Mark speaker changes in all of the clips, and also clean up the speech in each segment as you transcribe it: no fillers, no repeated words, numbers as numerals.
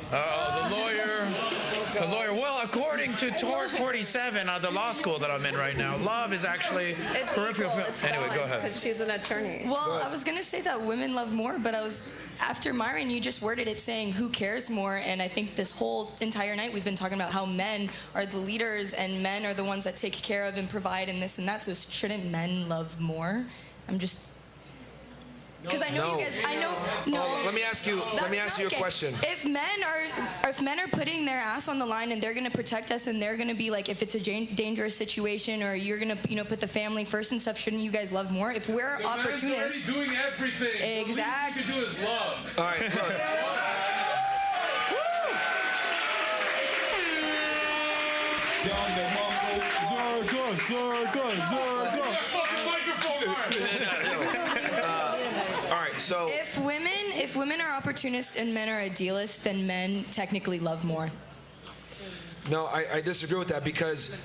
Speaker 1: The lawyer. The lawyer. Well, according to Tort 47, the law school that I'm in right now, love is actually peripheral. Anyway, go ahead.
Speaker 2: Because she's an attorney.
Speaker 3: Well, I was gonna say that women love more, but after Myron, you just worded it saying who cares more, and I think this whole entire night we've been talking about how men are the leaders and men are the ones that take care of and provide and this and that. So shouldn't men love more? I'm just. Because I know you guys. I know. No.
Speaker 4: Let me ask you a question.
Speaker 3: If men are putting their ass on the line and they're gonna protect us and they're gonna be like, if it's a dangerous situation or you're gonna, put the family first and stuff, shouldn't you guys love more? If we're opportunists.
Speaker 5: Man's already doing everything.
Speaker 3: Exactly.
Speaker 5: The least you can do is love.
Speaker 4: All right. So
Speaker 3: if women are opportunists and men are idealists, then men technically love more.
Speaker 4: No, I disagree with that, because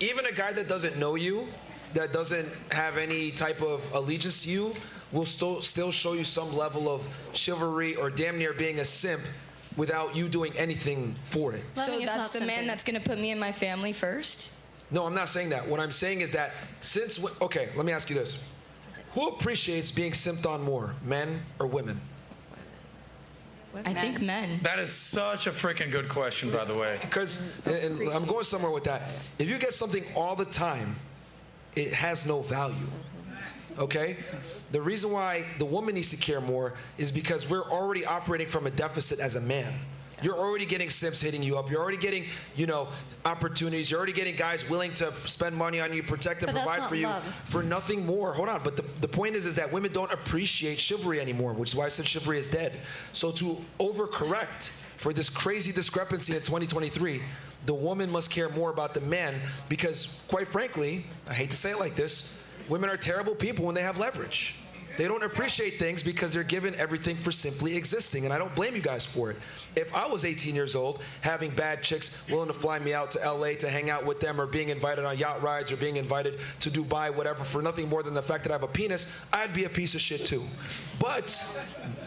Speaker 4: even a guy that doesn't know you, that doesn't have any type of allegiance to you, will still show you some level of chivalry or damn near being a simp without you doing anything for it.
Speaker 3: So that's the man that's going to put me and my family first?
Speaker 4: No, I'm not saying that. What I'm saying is that okay, let me ask you this. Who appreciates being simped on more, men or women?
Speaker 3: I think men.
Speaker 1: That is such a freaking good question, by the way.
Speaker 4: Because, and I'm going somewhere with that. If you get something all the time, it has no value. Okay? The reason why the woman needs to care more is because we're already operating from a deficit as a man. You're already getting simps hitting you up. You're already getting, opportunities. You're already getting guys willing to spend money on you, protect and provide for you for nothing more. Hold on. But the point is that women don't appreciate chivalry anymore, which is why I said chivalry is dead. So to overcorrect for this crazy discrepancy in 2023, the woman must care more about the man because, quite frankly, I hate to say it like this, women are terrible people when they have leverage. They don't appreciate things because they're given everything for simply existing, and I don't blame you guys for it. If I was 18 years old, having bad chicks willing to fly me out to LA to hang out with them, or being invited on yacht rides, or being invited to Dubai, whatever, for nothing more than the fact that I have a penis, I'd be a piece of shit too. But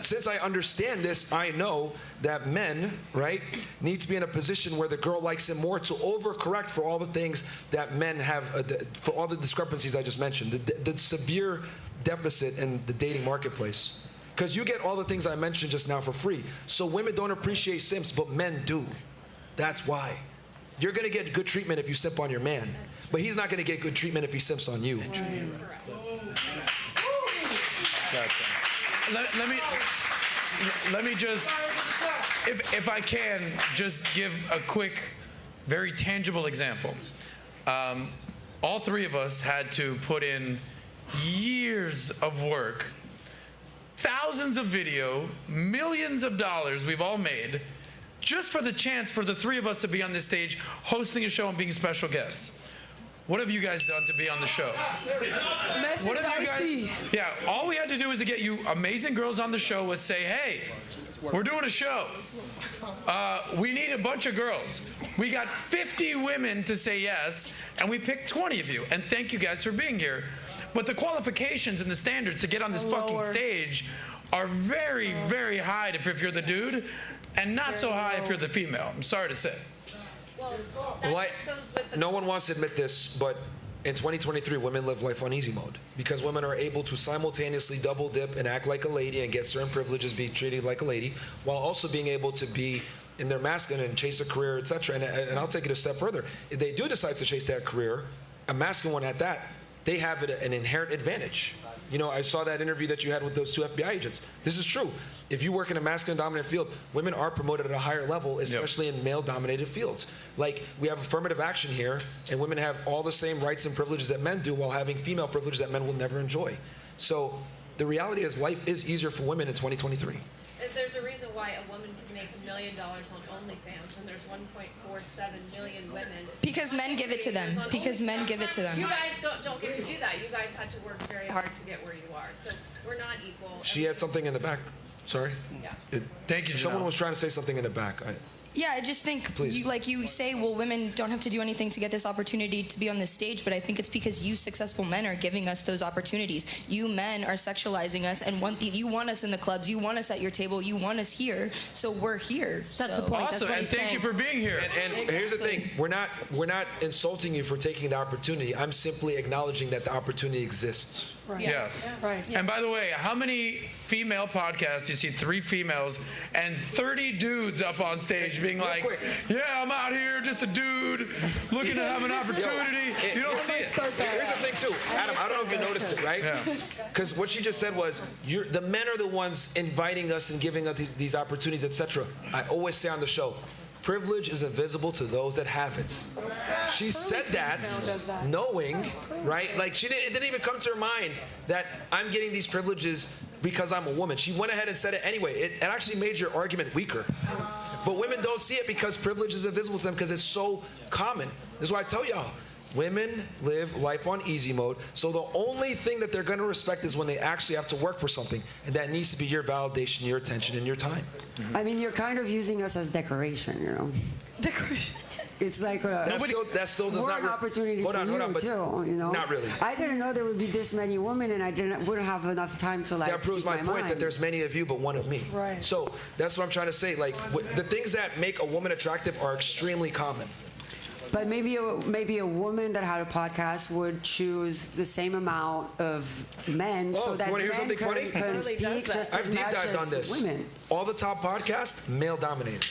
Speaker 4: since I understand this, I know that men, right, need to be in a position where the girl likes him more to overcorrect for all the things that men have, for all the discrepancies I just mentioned, the severe deficit in the dating marketplace. Because you get all the things I mentioned just now for free. So women don't appreciate simps, but men do. That's why. You're going to get good treatment if you simp on your man, but he's not going to get good treatment if he simps on you.
Speaker 1: Let me just, if I can, just give a quick, very tangible example. All three of us had to put in years of work, thousands of video, millions of dollars we've all made, just for the chance for the three of us to be on this stage hosting a show and being special guests. What have you guys done to be on the show? What have you guys? Yeah, all we had to do was to get you amazing girls on the show was say, hey, we're doing a show. We need a bunch of girls. We got 50 women to say yes, and we picked 20 of you. And thank you guys for being here. But the qualifications and the standards to get on this fucking stage are very, very high if you're the dude, and not so high if you're the female. I'm sorry to say.
Speaker 4: Well, no one wants to admit this, but in 2023, women live life on easy mode because women are able to simultaneously double dip and act like a lady and get certain privileges, be treated like a lady, while also being able to be in their masculine and chase a career, etc. And I'll take it a step further. If they do decide to chase that career, a masculine one at that, they have an inherent advantage. I saw that interview that you had with those two FBI agents. This is true. If you work in a masculine-dominant field, women are promoted at a higher level, especially in male-dominated fields. Like, we have affirmative action here, and women have all the same rights and privileges that men do while having female privileges that men will never enjoy. So the reality is life is easier for women in 2023.
Speaker 2: There's a reason why a woman can make $1 million on OnlyFans, and there's 1.47 million women.
Speaker 3: Because men give it to them. Because men give it to them.
Speaker 2: You guys don't get to do that. You guys had to work very hard to get where you are. So we're not equal.
Speaker 4: She had something in the back. Sorry?
Speaker 2: Yeah.
Speaker 1: Thank you,
Speaker 4: Someone was trying to say something in the back.
Speaker 3: Yeah, I just think
Speaker 4: Please.
Speaker 3: you say, well, women don't have to do anything to get this opportunity to be on this stage, but I think it's because you successful men are giving us those opportunities. You men are sexualizing us and you want us in the clubs, you want us at your table, you want us here, so we're here.
Speaker 6: That's the point.
Speaker 1: Awesome, and thank you for being here.
Speaker 4: And here's the thing: we're not insulting you for taking the opportunity. I'm simply acknowledging that the opportunity exists.
Speaker 3: Right.
Speaker 1: Yes.
Speaker 6: Right. Yeah.
Speaker 1: And by the way, how many female podcasts do you see 3 females and 30 dudes up on stage being like,
Speaker 4: quick.
Speaker 1: yeah, I'm out here, just a dude looking to have an opportunity. You don't see it.
Speaker 4: Here's the thing too, Adam. I don't know if you noticed it, right?
Speaker 1: Yeah.
Speaker 4: Because what she just said was, the men are the ones inviting us and giving us these opportunities, etc. I always say on the show, privilege is invisible to those that have it. She said that knowing, right? Like it didn't even come to her mind that I'm getting these privileges because I'm a woman. She went ahead and said it anyway. It actually made your argument weaker. But women don't see it because privilege is invisible to them because it's so common. This is why I tell y'all, women live life on easy mode. So the only thing that they're going to respect is when they actually have to work for something. And that needs to be your validation, your attention, and your time.
Speaker 7: I mean, you're kind of using us as decoration, you know.
Speaker 3: Decoration.
Speaker 7: It's like
Speaker 4: That still does
Speaker 7: we're
Speaker 4: not
Speaker 7: an opportunity
Speaker 4: hold
Speaker 7: for
Speaker 4: on,
Speaker 7: you
Speaker 4: but
Speaker 7: too, you know.
Speaker 4: not really.
Speaker 7: I didn't know there would be this many women, and I wouldn't have enough time to like.
Speaker 4: That proves my
Speaker 7: speak
Speaker 4: point
Speaker 7: mind.
Speaker 4: that there's many of you, but one of me.
Speaker 7: Right.
Speaker 4: So that's what I'm trying to say. Like the things that make a woman attractive are extremely common.
Speaker 7: But maybe a woman that had a podcast would choose the same amount of men, so that
Speaker 4: you wanna hear
Speaker 7: men
Speaker 4: something funny?
Speaker 7: can speak just
Speaker 4: I've
Speaker 7: as
Speaker 4: deep
Speaker 7: much
Speaker 4: dived on
Speaker 7: as
Speaker 4: this.
Speaker 7: women.
Speaker 4: All the top podcasts, male dominated.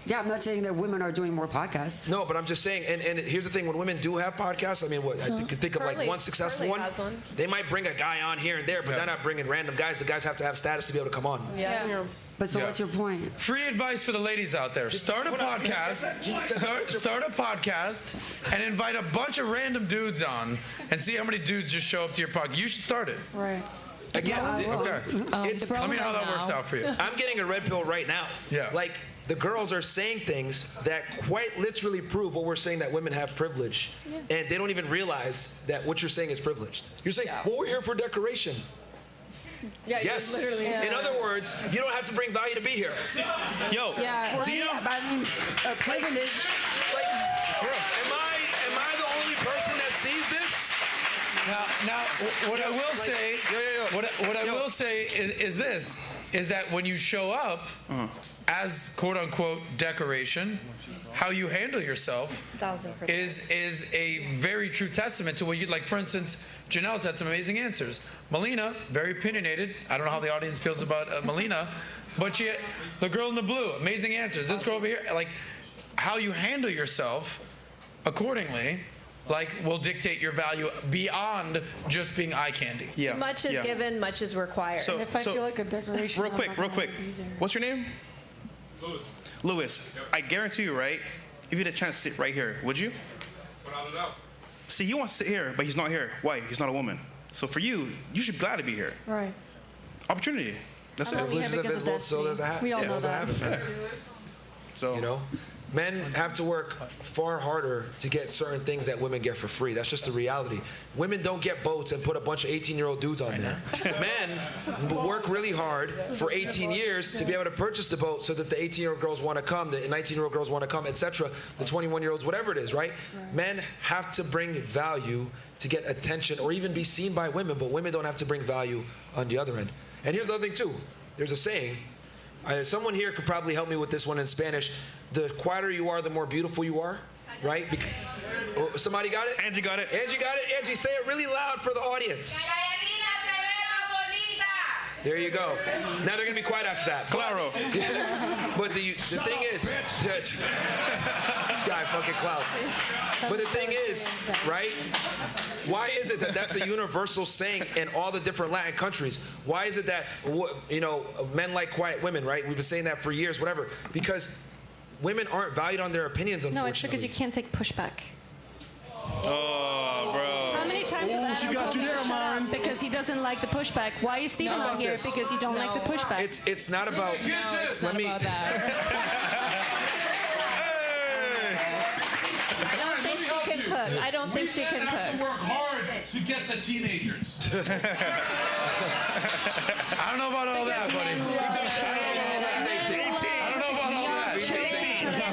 Speaker 7: Yeah, I'm not saying that women are doing more podcasts.
Speaker 4: No, but I'm just saying, and here's the thing, when women do have podcasts, I mean, I could think of like
Speaker 2: Carly-
Speaker 4: one successful
Speaker 2: Carly
Speaker 4: one.
Speaker 2: has one.
Speaker 4: They might bring a guy on here and there, but they're not bringing random guys. The guys have to have status to be able to come on.
Speaker 2: Yeah.
Speaker 7: But so
Speaker 1: Yeah.
Speaker 7: what's your point?
Speaker 1: Free advice for the ladies out there. Start a podcast. Start a podcast and invite a bunch of random dudes on and see how many dudes just show up to your podcast. You should start it.
Speaker 7: Right.
Speaker 4: Again,
Speaker 1: Okay.
Speaker 4: it's,
Speaker 1: Let me know how that works out for you.
Speaker 4: I'm getting a red pill right now.
Speaker 1: Yeah.
Speaker 4: Like, the girls are saying things that quite literally prove what we're saying, that women have privilege. And they don't even realize that what you're saying is privileged. You're saying, well, we're here for decoration.
Speaker 2: Yeah,
Speaker 4: Yes.
Speaker 2: literally.
Speaker 4: In other words, you don't have to bring value to be here.
Speaker 8: Yo,
Speaker 2: Yeah.
Speaker 8: do you know?
Speaker 7: I mean, privilege.
Speaker 4: Like, am I the only person that sees this?
Speaker 1: Now, what I will say, what I will say is this: is that when you show up as quote unquote decoration, how you handle yourself
Speaker 2: 1000%.
Speaker 1: is a very true testament to what you like. For instance, Janelle's had some amazing answers. Melina, very opinionated. I don't know how the audience feels about Melina, but the girl in the blue, amazing answers. This girl over here, like how you handle yourself accordingly, like will dictate your value beyond just being eye candy.
Speaker 8: Yeah.
Speaker 2: Much is given, much is required.
Speaker 8: So,
Speaker 7: If I feel like a decoration,
Speaker 8: real
Speaker 7: I'm
Speaker 8: quick,
Speaker 7: not
Speaker 8: real
Speaker 7: gonna
Speaker 8: quick.
Speaker 7: be there.
Speaker 8: What's your name? Louis. I guarantee you, right? If you had a chance to sit right here, would you?
Speaker 5: Without a doubt.
Speaker 8: See, he wants to sit here, but he's not here. Why? He's not a woman. So for you, you should be glad to be here.
Speaker 7: Right.
Speaker 8: Opportunity. That's it.
Speaker 4: Privilege is invisible, so does a
Speaker 7: We all know
Speaker 4: does a
Speaker 7: that.
Speaker 4: habit, man.
Speaker 8: So
Speaker 4: You know, men have to work far harder to get certain things that women get for free. That's just the reality. Women don't get boats and put a bunch of 18-year-old dudes on there. Men work really hard for 18 years to be able to purchase the boat so that the 18-year-old girls want to come, the 19-year-old girls want to come, etc. The 21-year-olds, whatever it is, right? Men have to bring value to get attention or even be seen by women, but women don't have to bring value on the other end. And here's the other thing too. There's a saying. Someone here could probably help me with this one in Spanish. The quieter you are, the more beautiful you are, right? Somebody got it?
Speaker 8: Angie got it.
Speaker 4: Angie got it? Angie, say it really loud for the audience. There you go. Now they're going to be quiet after that.
Speaker 8: Claro.
Speaker 4: But the thing is, this guy fucking clout. But the thing is, right? Why is it that that's a universal saying in all the different Latin countries? Why is it that, you know, men like quiet women, right? We've been saying that for years, whatever. Because women aren't valued on their opinions, unfortunately.
Speaker 6: No, it's because you can't take pushback.
Speaker 8: Oh, bro.
Speaker 6: How many times has Adam told me to shut up because he doesn't like the pushback? Why is Steven
Speaker 4: How
Speaker 6: on
Speaker 4: about
Speaker 6: here?
Speaker 4: this?
Speaker 6: Because you don't like the pushback.
Speaker 4: It's not about. Let me.
Speaker 2: I don't think she can cook. I don't think she can
Speaker 5: have to
Speaker 2: cook.
Speaker 5: work hard to get the teenagers.
Speaker 1: I don't know about all that, buddy. I don't know about all that.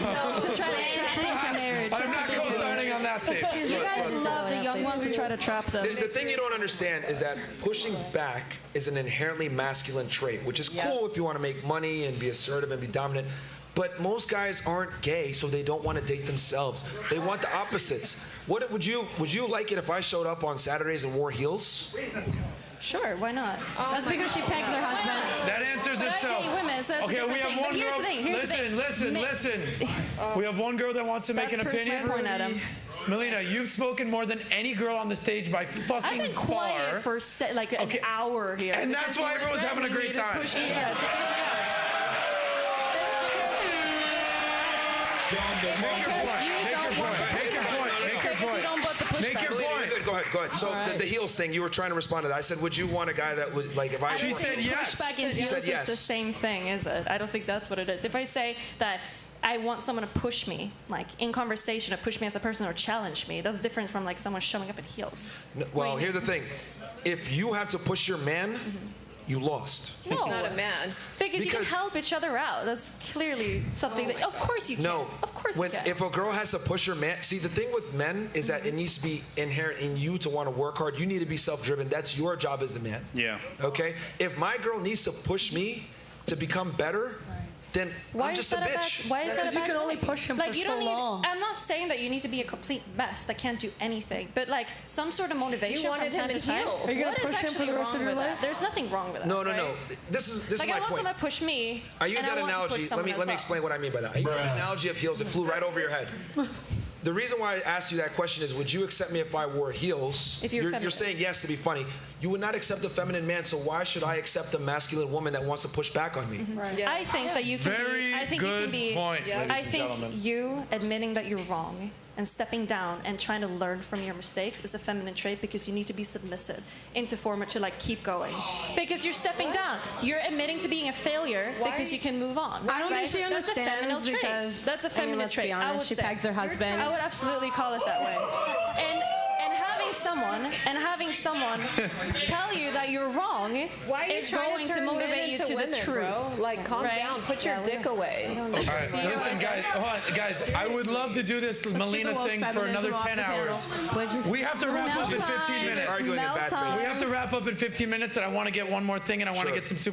Speaker 6: To try to trap them into marriage.
Speaker 1: I'm not co-signing on that statement.
Speaker 6: You guys love the young ones who try to trap them.
Speaker 4: The thing you don't understand is that pushing back is an inherently masculine trait, which is cool if you want to make money and be assertive and be dominant. But most guys aren't gay, so they don't want to date themselves. They want the opposites. Would you like it if I showed up on Saturdays and wore heels?
Speaker 6: Sure, why not?
Speaker 9: That's because she pegged her husband.
Speaker 1: That answers
Speaker 6: But I
Speaker 1: itself.
Speaker 6: date women, so that's a
Speaker 1: Okay,
Speaker 6: different
Speaker 1: we have
Speaker 6: thing.
Speaker 1: one
Speaker 6: But here's
Speaker 1: girl.
Speaker 6: the thing, here's the thing.
Speaker 1: Listen. We have one girl that wants to make an
Speaker 6: That's
Speaker 1: opinion.
Speaker 6: my point, Adam.
Speaker 1: Melina, you've spoken more than any girl on the stage by
Speaker 6: I've
Speaker 1: fucking
Speaker 6: been
Speaker 1: far.
Speaker 6: quiet for like an hour here.
Speaker 1: And that's why everyone's having a great time.
Speaker 6: Push me. Yeah,
Speaker 1: Make your point.
Speaker 4: Go ahead. So
Speaker 3: right.
Speaker 4: the heels thing, you were trying to respond to that. I said, would you want a guy that would, like, if I...
Speaker 1: She said yes.
Speaker 6: Pushback in
Speaker 4: She
Speaker 6: heels
Speaker 4: said
Speaker 6: is
Speaker 4: yes.
Speaker 6: the same thing, is it? I don't think that's what it is. If I say that I want someone to push me, like in conversation, to push me as a person or challenge me, that's different from like someone showing up in heels.
Speaker 4: No, well, here's the thing. If you have to push your man, you lost.
Speaker 6: No,
Speaker 9: He's not a man.
Speaker 6: because you can
Speaker 4: Because-
Speaker 6: help each other out. That's clearly something that, of course you can.
Speaker 4: No.
Speaker 6: Of course you can.
Speaker 4: If a girl has to push her man, see, the thing with men is that it needs to be inherent in you to want to work hard. You need to be self-driven. That's your job as the man.
Speaker 8: Yeah.
Speaker 4: Okay? If my girl needs to push me to become better, then I'm just a bitch.
Speaker 6: Why is that a
Speaker 9: Because you
Speaker 6: bad
Speaker 9: can only
Speaker 6: thing?
Speaker 9: push him
Speaker 6: like,
Speaker 9: for
Speaker 6: you
Speaker 9: so
Speaker 6: don't need,
Speaker 9: long.
Speaker 6: I'm not saying that you need to be a complete mess that can't do anything, but like some sort of motivation
Speaker 9: You wanted
Speaker 6: from time
Speaker 9: him
Speaker 6: to
Speaker 9: in
Speaker 6: time.
Speaker 9: heels.
Speaker 6: What
Speaker 9: Are you gonna
Speaker 6: is
Speaker 9: push him for
Speaker 6: actually
Speaker 9: the rest
Speaker 6: wrong
Speaker 9: of your
Speaker 6: with that?
Speaker 9: life?
Speaker 6: There's nothing wrong with that.
Speaker 4: No.
Speaker 6: right?
Speaker 4: This is
Speaker 6: Like
Speaker 4: my
Speaker 6: I want
Speaker 4: point.
Speaker 6: someone to push me.
Speaker 4: I use
Speaker 6: and
Speaker 4: that
Speaker 6: I want to push
Speaker 4: analogy. Let
Speaker 6: someone
Speaker 4: me
Speaker 6: as well.
Speaker 4: explain what I mean by that. I use the analogy of heels. It flew right over your head. The reason why I asked you that question is, would you accept me if I wore heels?
Speaker 6: If you're feminine.
Speaker 4: saying yes to be funny. You would not accept a feminine man, so why should I accept a masculine woman that wants to push back on me?
Speaker 9: Yeah.
Speaker 6: I think that you can
Speaker 1: Very
Speaker 6: be. I think you
Speaker 1: good
Speaker 6: can be.
Speaker 1: point, ladies
Speaker 6: I
Speaker 1: and
Speaker 6: think
Speaker 1: gentlemen.
Speaker 6: you admitting that you're wrong and stepping down and trying to learn from your mistakes is a feminine trait because you need to be submissive into format to like keep going. Because you're stepping down. You're admitting to being a failure because you can move on.
Speaker 9: I don't think she
Speaker 6: That's a feminine
Speaker 9: understands
Speaker 6: trait.
Speaker 9: because
Speaker 6: That's a feminine
Speaker 9: let's
Speaker 6: trait.
Speaker 9: be
Speaker 6: I would
Speaker 9: honest, she
Speaker 6: say.
Speaker 9: pegs her husband.
Speaker 6: I would absolutely call it that way. And having someone tell you that you're wrong
Speaker 9: Why are you
Speaker 6: is
Speaker 9: trying
Speaker 6: going
Speaker 9: to
Speaker 6: to
Speaker 9: turn
Speaker 6: motivate
Speaker 9: men
Speaker 6: you
Speaker 9: into
Speaker 6: to
Speaker 9: women,
Speaker 6: the truth.
Speaker 9: Bro? Like, calm
Speaker 6: Right?
Speaker 9: down. Put your dick away.
Speaker 1: All right, listen, guys. Hold on, guys. I would love to do this Melina
Speaker 9: woke
Speaker 1: thing for
Speaker 9: feminism
Speaker 1: another
Speaker 9: off
Speaker 1: 10
Speaker 9: the panel.
Speaker 1: hours. We have to wrap up in 15
Speaker 4: She's
Speaker 1: minutes.
Speaker 4: arguing in bad faith.
Speaker 1: We have to wrap up in 15 minutes, and I want to get one more thing, and I want to
Speaker 4: Sure.
Speaker 1: get some super.